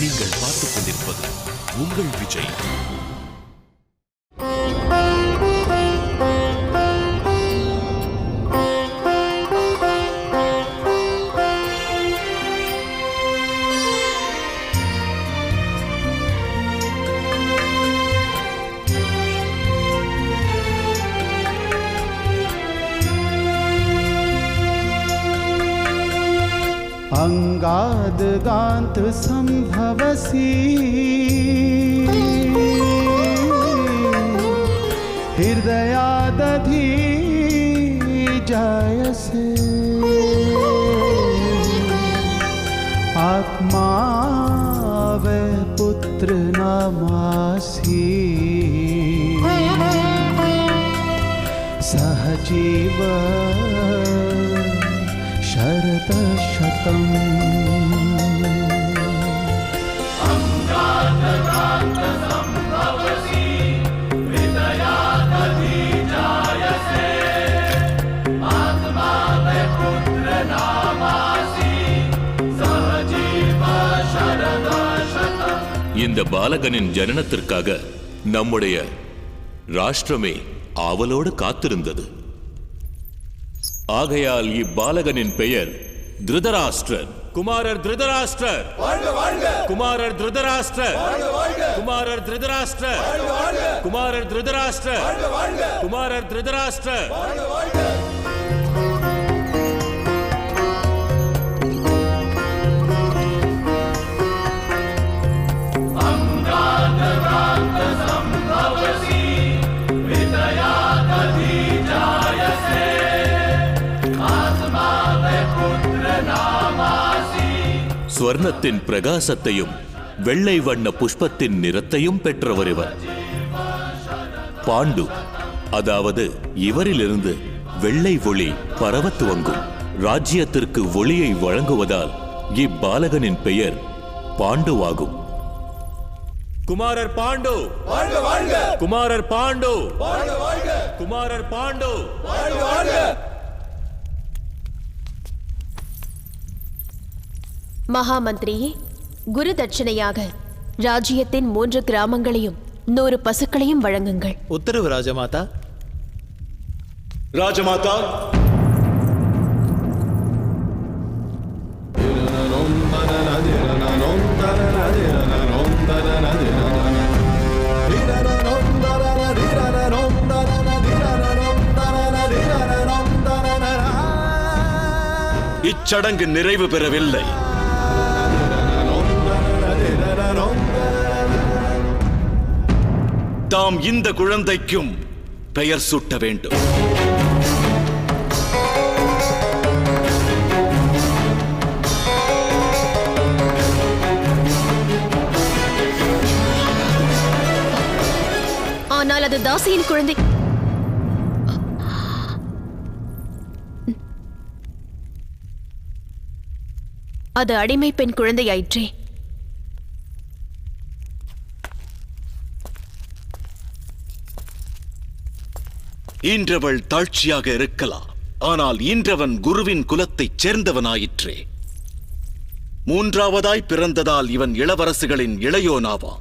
நீங்கள் பார்த்துக் கொண்டிருப்பது உங்கள் விஜய். अंगादगान्त संभवसि हृदयादधि जायसे आत्मा वे पुत्र नामासि सहजीव शरदशतम्. இந்த பாலகனின் ஜனனத்திற்காக நம்முடைய ராஷ்டிரமே ஆவலோடு காத்திருந்தது. ஆகையால் இப்பாலகனின் பெயர் திருதராஷ்டிரர். குமாரர் திருதராஷ்டிரர், குமாரர் திருதராஷ்டிரர், குமாரர் திருதராஷ்டிரர், குமாரர் திருதராஷ்டிரர், குமாரர் திருதராஷ்டிரர். ஸ்வர்ணத்தின் பிரகாசத்தையும் வெள்ளை வண்ண புஷ்பத்தின் நிறத்தையும் பெற்றவர் இவர். பாண்டு, அதாவது இவரிலிருந்து வெள்ளை ஒளி பரவத் துவங்கும். ராஜ்யத்திற்கு ஒளியை வழங்குவதால் இப்பாலகனின் பெயர் பாண்டுவாகும். குமாரர் பாண்டு, குமாரர் பாண்டு, குமாரர் பாண்டு. மகாமந்திரியே, குரு தட்சணையாக ராஜ்யத்தின் 3 கிராமங்களையும் 100 பசுக்களையும் வழங்குங்கள். உத்தரவு ராஜமாதா. ராஜமாதா. இச்சடங்கு நிறைவு பெறவில்லை. தாம் இந்த குழந்தைக்கும் பெயர் சூட்ட வேண்டும். ஆனால் அது தாசியின் குழந்தை. அது அடிமை பெண் குழந்தையாயிற்றே. ஈன்றவள் தாழ்ச்சியாக இருக்கலாம், ஆனால் ஈன்றவன் குருவின் குலத்தைச் சேர்ந்தவனாயிற்றே. 3ஆவதாய் பிறந்ததால் இவன் இளவரசுகளின் இளையோனாவா.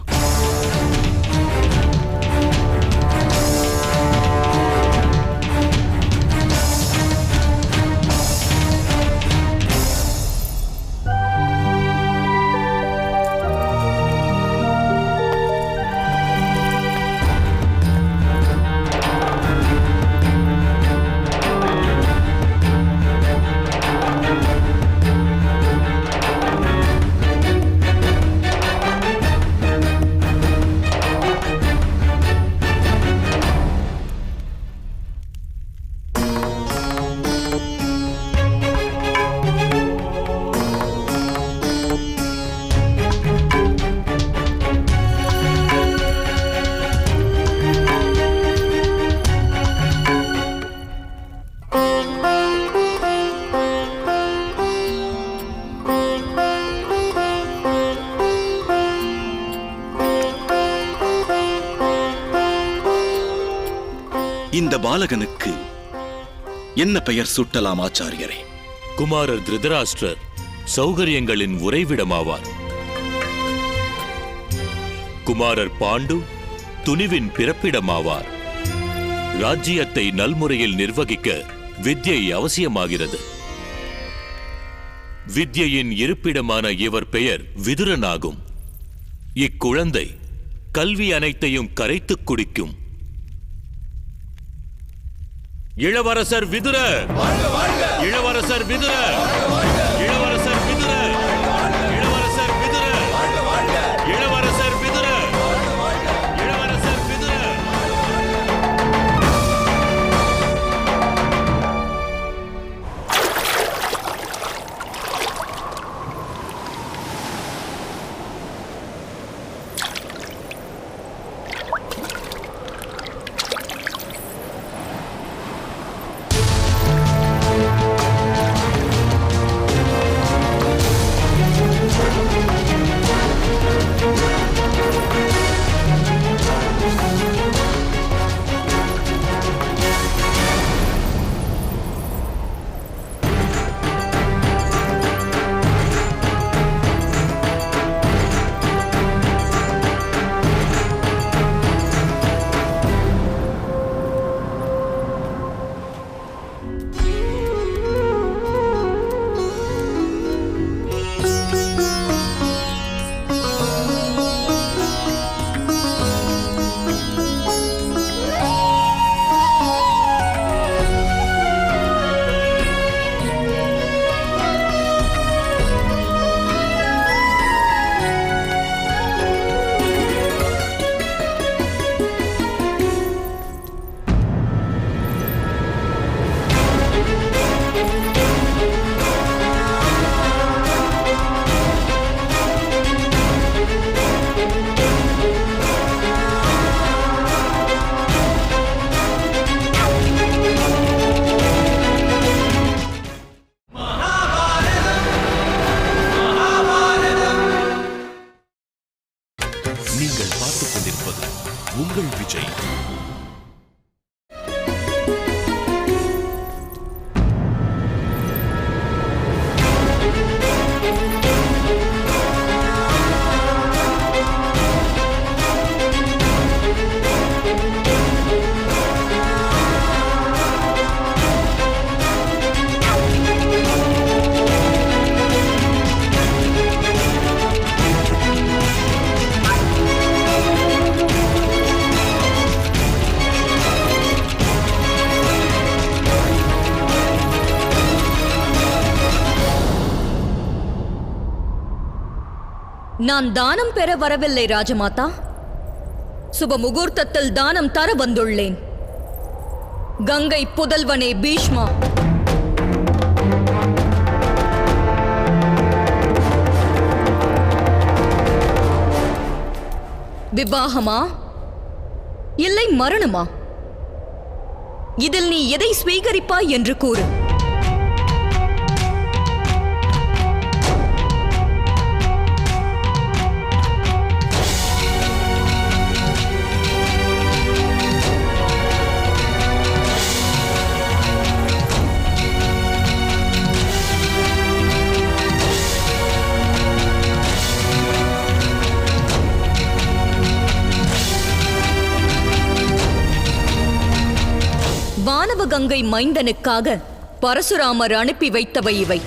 இந்த பாலகனுக்கு என்ன பெயர் சூட்டலாம் ஆச்சாரியரே? குமாரர் திருதராஷ்டிரர் சௌகரியங்களின் உறைவிடமாவார். குமாரர் பாண்டு துணிவின் பிறப்பிடமாவார். ராஜ்யத்தை நல்முறையில் நிர்வகிக்க வித்யை அவசியமாகிறது. வித்யையின் இருப்பிடமான இவர் பெயர் விதுரனாகும். இக்குழந்தை கல்வி அனைத்தையும் கரைத்துக் குடிக்கும். இளவரசர் விதுர, இளவரசர் விதுர, இளவரசர் விதுர, இளவரசர் விதுர, இளவரசர் விதுர, இளவரசர் விதுர. நீங்கள் பார்த்துக் கொண்டிருப்பது உங்கள் விஜய். நான் தானம் பெற வரவில்லை ராஜமாதா. சுப முகூர்த்தத்தில் தானம் தர வந்துள்ளேன். கங்கை புதல்வனே பீஷ்மா, விவாகமா இல்லை மரணமா? இதில் நீ எதை ஸ்வீகரிப்பாய் என்று கூறு. வானவகங்கை மைந்தனுக்காக பரசுராமர் அனுப்பி வைத்தவை இவை.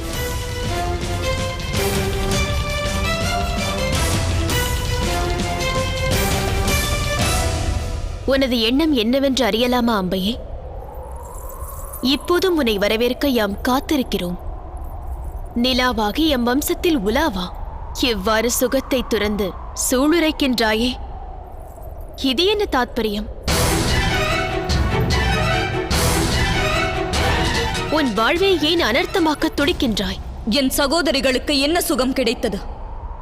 உனது எண்ணம் என்னவென்று அறியலாமா அம்பையே? இப்போதும் உன்னை வரவேற்க யாம் காத்திருக்கிறோம். நிலாவாகி எம் வம்சத்தில் உலாவா. எவ்வாறு சுகத்தை துறந்து சூளுரைக்கின்றாயே, இது என்ன தாத்பரியம்? உன் வாழ்வை ஏன் அனர்த்தமாக்க துடிக்கின்றாய்? என் சகோதரிகளுக்கு என்ன சுகம் கிடைத்தது?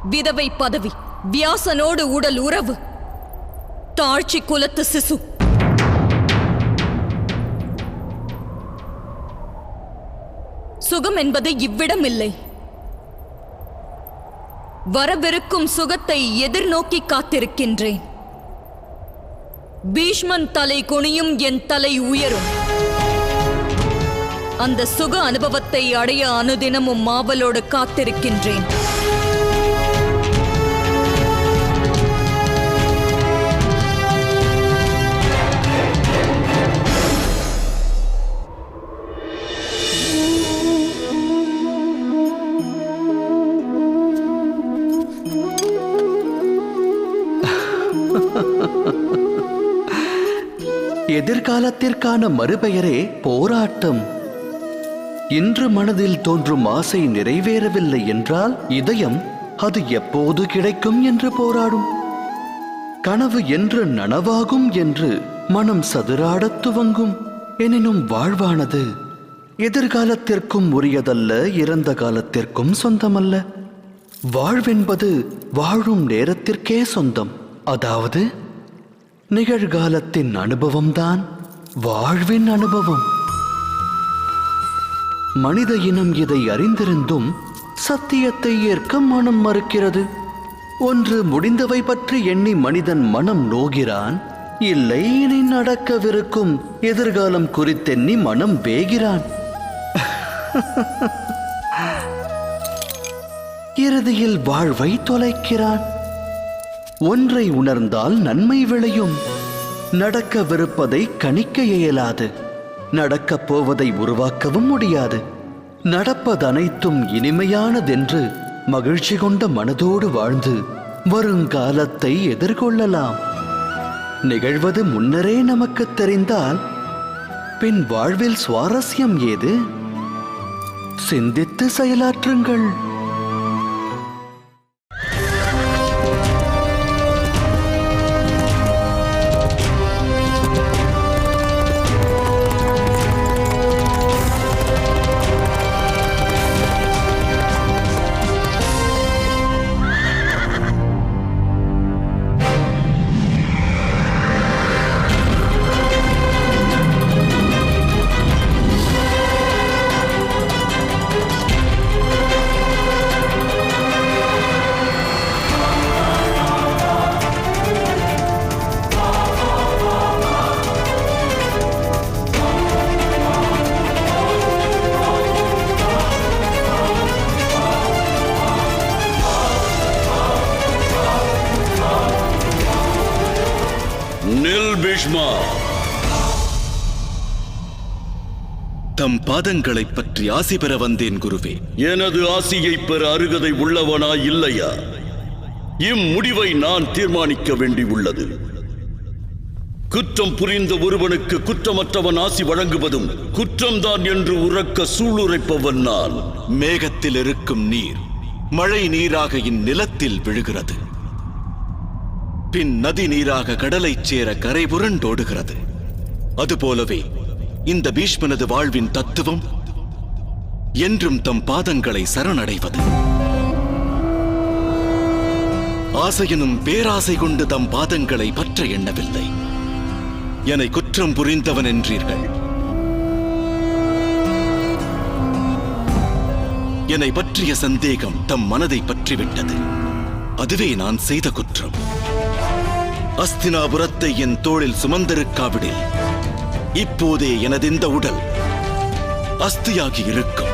விதவை பதவி, வியாசனோடு உடல் உறவு, தாழ்ச்சி குலத்து சிசு. சுகம் என்பது இவ்விடம் இல்லை. வரவிருக்கும் சுகத்தை எதிர்நோக்கி காத்திருக்கின்றேன். பீஷ்மன் தலை குனியும், என் தலை உயரும். அந்த சுக அனுபவத்தை அடைய அனுதினமும் மாவலோடு காத்திருக்கின்றேன். எதிர்காலத்திற்கான மறுபெயரே போராட்டம். இன்று மனதில் தோன்றும் ஆசை நிறைவேறவில்லை என்றால் இதயம் அது எப்போது கிடைக்கும் என்று போராடும். கனவு என்று நனவாகும் என்று மனம் சதுராடத் துவங்கும். எனினும் வாழ்வானது எதிர்காலத்திற்கும் உரியதல்ல, இறந்த காலத்திற்கும் சொந்தமல்ல. வாழ்வென்பது வாழும் நேரத்திற்கே சொந்தம். அதாவது நிகழ்காலத்தின் அனுபவம்தான் வாழ்வின் அனுபவம். மனித இனம் இதை அறிந்திருந்தும் சத்தியத்தை ஏற்க மனம் மறுக்கிறது. ஒன்று முடிந்தவை பற்றி எண்ணி மனிதன் மனம் நோகிறான், இல்லை இனி நடக்கவிருக்கும் எதிர்காலம் குறித்தெண்ணி மனம் வேகிறான். இறுதியில் வாழ்வை தொலைக்கிறான். ஒன்றை உணர்ந்தால் நன்மை விளையும். நடக்கவிருப்பதை கணிக்க இயலாது, நடக்கப் போவதை உருவாக்கவும் முடியாது. நடப்பதனைத்தும் இனிமையானதென்று மகிழ்ச்சி கொண்ட மனதோடு வாழ்ந்து வருங்காலத்தை எதிர்கொள்ளலாம். நிகழ்வது முன்னரே நமக்கு தெரிந்தால் பின் வாழ்வில் சுவாரஸ்யம் ஏது? சிந்தித்து செயலாற்றுங்கள். பீஷ்மா, தம் பாதங்களைப் பற்றி ஆசி பெற வந்தேன் குருவே. எனது ஆசியை பெற அருகதை உள்ளவனா இல்லையா? இம்முடிவை நான் தீர்மானிக்க வேண்டியுள்ளது. குற்றம் புரிந்த ஒருவனுக்கு குற்றமற்றவன் ஆசி வழங்குவதும் குற்றம்தான் என்று உறக்க சூளுரைப்பவன் நான். மேகத்தில் இருக்கும் நீர் மழை நீராக இந்நிலத்தில் விழுகிறது. பின் நதி நீராக கடலைச் சேர கரை புரண்டோடுகிறது. அதுபோலவே இந்த பீஷ்மனது வாழ்வின் தத்துவம் என்றும் தம் பாதங்களை சரணடைவது. ஆசையனும் பேராசை கொண்டு தம் பாதங்களை பற்ற எண்ணவில்லை. என்னை குற்றம் புரிந்தவன் என்றீர்கள். என்னை பற்றிய சந்தேகம் தம் மனதை பற்றிவிட்டது. அதுவே நான் செய்த குற்றம். அஸ்தினாபுரத்தை என் தோளில் சுமந்திருக்காவிடில் இப்போதே எனது இந்த உடல் அஸ்தியாகி இருக்கும்.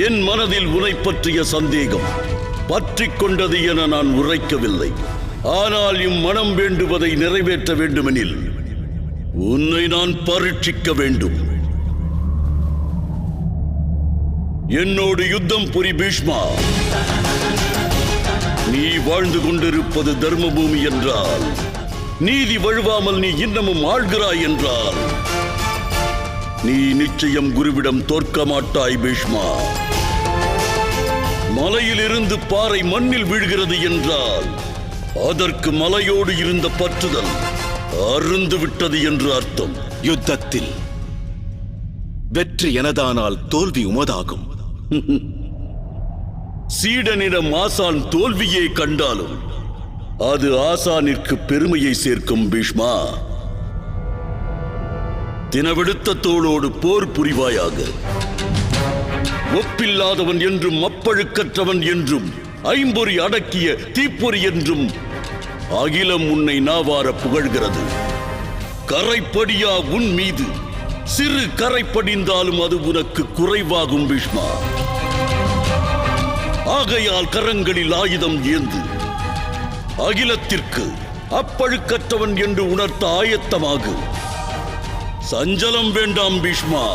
என் மனதில் உன்னை பற்றிய சந்தேகம் பற்றிக் கொண்டது என நான் உரைக்கவில்லை. ஆனால் இம்மனம் வேண்டுவதை நிறைவேற்ற வேண்டுமெனில் உன்னை நான் பரீட்சிக்க வேண்டும். என்னோடு யுத்தம் புரி பீஷ்மா. நீ வாழ்ந்து கொண்டிருப்பது தர்ம பூமி என்றால், நீதி வழுவாமல் நீ இன்னமும் ஆள்கிறாய் என்றால், நீ நிச்சயம் குருவிடம் தோற்க மாட்டாய் பீஷ்மா. மலையிலிருந்து பாறை மண்ணில் வீழ்கிறது என்றால் அதற்கு மலையோடு இருந்த பற்றுதல் அருந்து விட்டது என்று அர்த்தம். யுத்தத்தில் வெற்றி எனதானால் தோல்வி உமதாகும். சீடனிடம் ஆசான் தோல்வியே கண்டாலும் அது ஆசானிற்கு பெருமையை சேர்க்கும் பீஷ்மா. தினவெடுத்த தோளோடு போர் புரிவாயாக. ஒப்பில்லாதவன் என்றும் அப்பழுக்கற்றவன் என்றும் ஐம்பொறி அடக்கிய தீப்பொறி என்றும் அகிலம் உன்னை நாவார புகழ்கிறது. கரைப்படியா உன் மீது சிறு கரை படிந்தாலும் அது உனக்கு குறைவாகும் பீஷ்மா. ஆகையால் கரங்களில் ஆயுதம் ஏந்து அகிலத்திற்கு அப்பழுக்கற்றவன் என்று உணர்த்த ஆயத்தமாகு. சஞ்சலம் வேண்டாம் பீஷ்மா.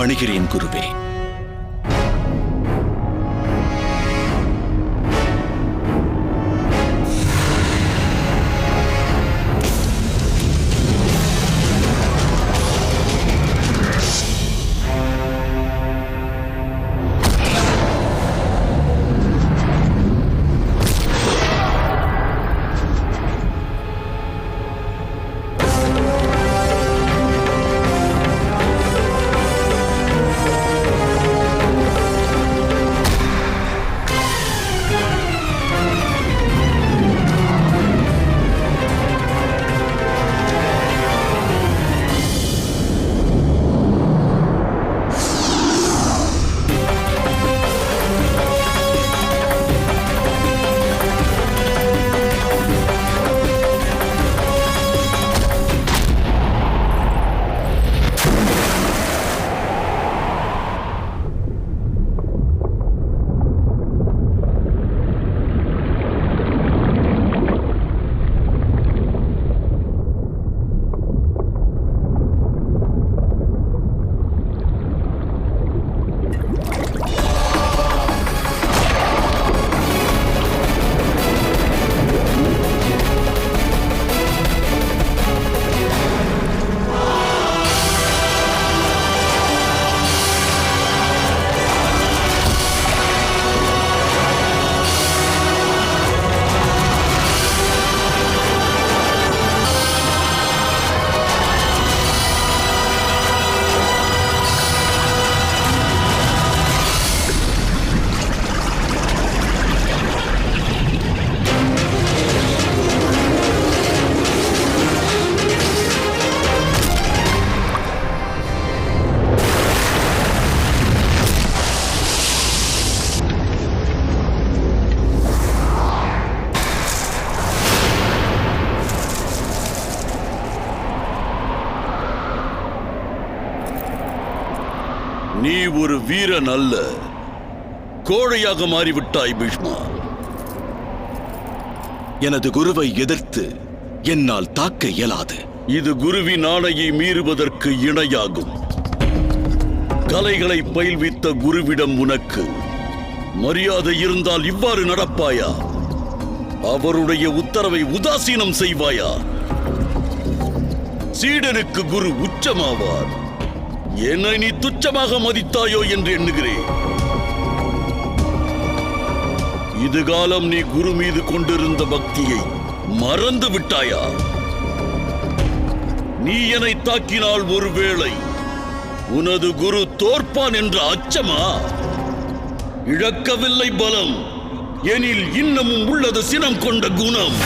பணிகிறேன் குருவே. நீ ஒரு வீரன் அல்ல, கோழையாக மாறிவிட்டாய் பீஷ்மா. எனது குருவை எதிர்த்து என்னால் தாக்க இயலாது. இது குருவின் ஆணையை மீறுவதற்கு இணையாகும். கலைகளை பயில்வித்த குருவிடம் உனக்கு மரியாதை இருந்தால் இவ்வாறு நடப்பாயா? அவருடைய உத்தரவை உதாசீனம் செய்வாயா? சீடனுக்கு குரு உச்சமாவார். என்னை நீ துச்சமாக மதித்தாயோ என்று எண்ணுகிறேன். இதுகாலம் நீ குரு மீது கொண்டிருந்த பக்தியை மறந்து விட்டாயா? நீ என்னை தாக்கினால் ஒருவேளை உனது குரு தோற்பான் என்ற அச்சமா? இழக்கவில்லை பலம், எனில் இன்னமும் உள்ளது சினம் கொண்ட குணம்.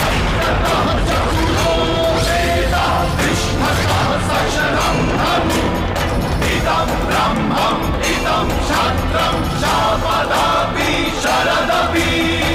ब्रह्मम् इदं क्षत्रं च पदापि शरदपि